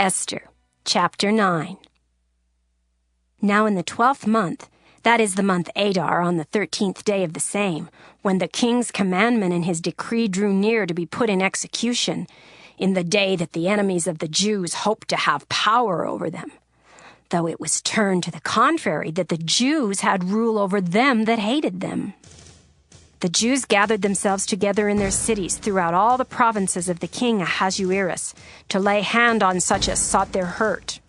Esther, chapter 9. Now in the 12th month, that is the month Adar, on the 13th day of the same, when the king's commandment and his decree drew near to be put in execution, in the day that the enemies of the Jews hoped to have power over them, though it was turned to the contrary, that the Jews had rule over them that hated them. The Jews gathered themselves together in their cities throughout all the provinces of the king Ahasuerus to lay hand on such as sought their hurt.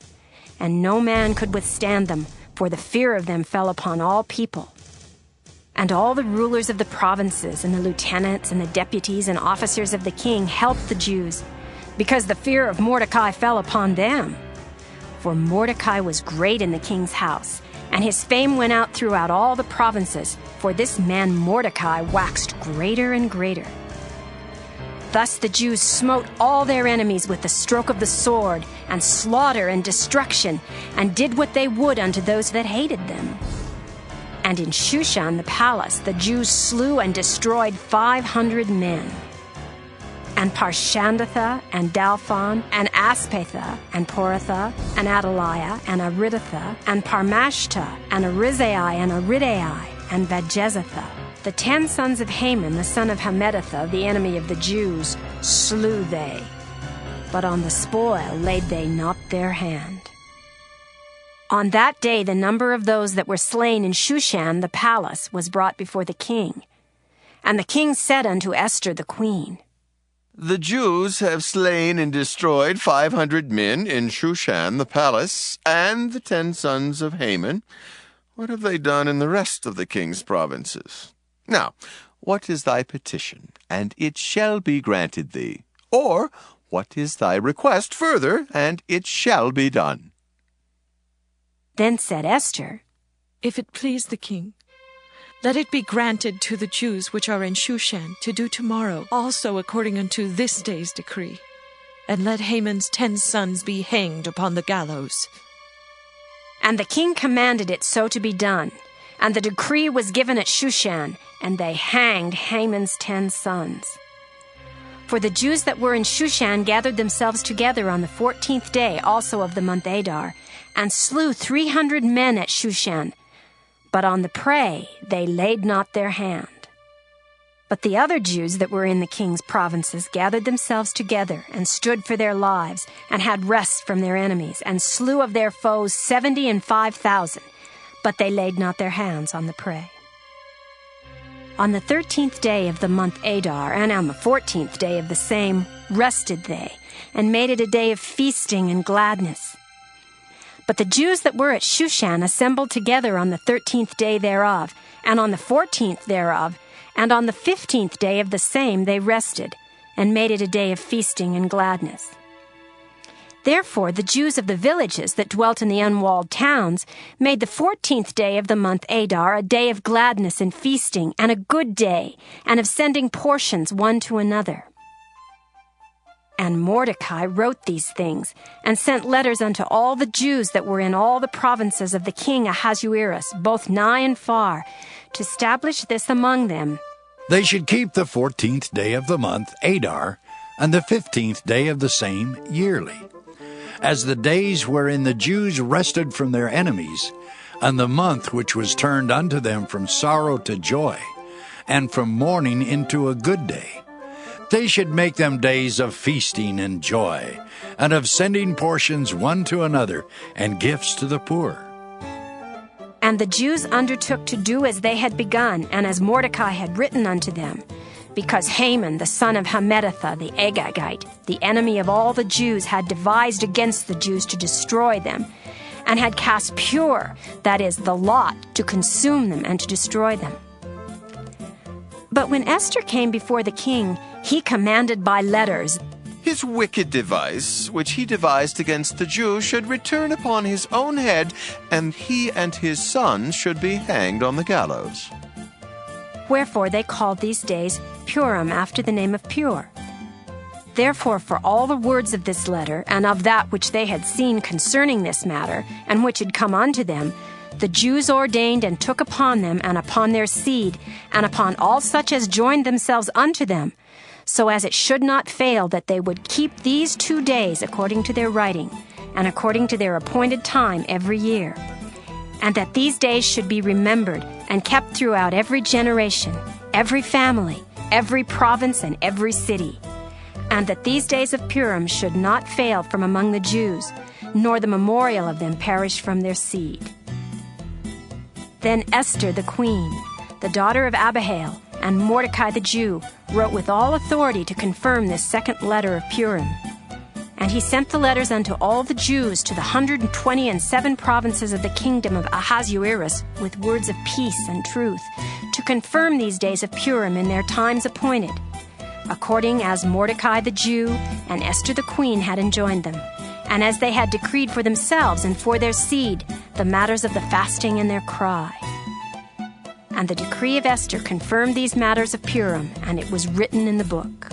And no man could withstand them, for the fear of them fell upon all people. And all the rulers of the provinces and the lieutenants and the deputies and officers of the king helped the Jews, because the fear of Mordecai fell upon them. For Mordecai was great in the king's house, and his fame went out throughout all the provinces, for this man Mordecai waxed greater and greater. Thus the Jews smote all their enemies with the stroke of the sword, and slaughter and destruction, and did what they would unto those that hated them. And in Shushan the palace the Jews slew and destroyed 500 men. And Parshandatha, and Dalphon, and Aspatha, and Poratha, and Adaliah, and Aridatha, and Parmashta, and Arizai, and Aridai, and Vajezatha, the 10 sons of Haman, the son of Hammedatha, the enemy of the Jews, slew they. But on the spoil laid they not their hand. On that day the number of those that were slain in Shushan the palace was brought before the king. And the king said unto Esther the queen, The Jews have slain and destroyed 500 men in Shushan the palace, and the 10 sons of Haman. What have they done in the rest of the king's provinces? Now, what is thy petition, and it shall be granted thee? Or, what is thy request further, and it shall be done? Then said Esther, If it please the king, let it be granted to the Jews which are in Shushan to do tomorrow also according unto this day's decree, and let Haman's 10 sons be hanged upon the gallows. And the king commanded it so to be done, and the decree was given at Shushan, and they hanged Haman's 10 sons. For the Jews that were in Shushan gathered themselves together on the 14th day also of the month Adar, and slew 300 men at Shushan, but on the prey they laid not their hand. But the other Jews that were in the king's provinces gathered themselves together, and stood for their lives, and had rest from their enemies, and slew of their foes 75,000, but they laid not their hands on the prey. On the 13th day of the month Adar, and on the 14th day of the same, rested they, and made it a day of feasting and gladness. But the Jews that were at Shushan assembled together on the 13th day thereof, and on the 14th thereof, and on the 15th day of the same they rested, and made it a day of feasting and gladness. Therefore the Jews of the villages that dwelt in the unwalled towns made the 14th day of the month Adar a day of gladness and feasting, and a good day, and of sending portions one to another. And Mordecai wrote these things, and sent letters unto all the Jews that were in all the provinces of the king Ahasuerus, both nigh and far, to establish this among them. They should keep the 14th day of the month Adar, and the 15th day of the same yearly, as the days wherein the Jews rested from their enemies, and the month which was turned unto them from sorrow to joy, and from mourning into a good day. They should make them days of feasting and joy, and of sending portions one to another, and gifts to the poor. And the Jews undertook to do as they had begun, and as Mordecai had written unto them, because Haman the son of Hammedatha the Agagite, the enemy of all the Jews, had devised against the Jews to destroy them, and had cast pur, that is, the lot, to consume them and to destroy them. But when Esther came before the king, he commanded by letters, His wicked device, which he devised against the Jews, should return upon his own head, and he and his sons should be hanged on the gallows. Wherefore they called these days Purim, after the name of Pur. Therefore for all the words of this letter, and of that which they had seen concerning this matter, and which had come unto them, the Jews ordained and took upon them, and upon their seed, and upon all such as joined themselves unto them, so as it should not fail that they would keep these 2 days according to their writing, and according to their appointed time every year, and that these days should be remembered and kept throughout every generation, every family, every province, and every city, and that these days of Purim should not fail from among the Jews, nor the memorial of them perish from their seed. Then Esther the queen, the daughter of Abihail, and Mordecai the Jew wrote with all authority to confirm this second letter of Purim. And he sent the letters unto all the Jews to the 127 provinces of the kingdom of Ahasuerus with words of peace and truth, to confirm these days of Purim in their times appointed, according as Mordecai the Jew and Esther the queen had enjoined them, and as they had decreed for themselves and for their seed the matters of the fasting and their cry. And the decree of Esther confirmed these matters of Purim, and it was written in the book.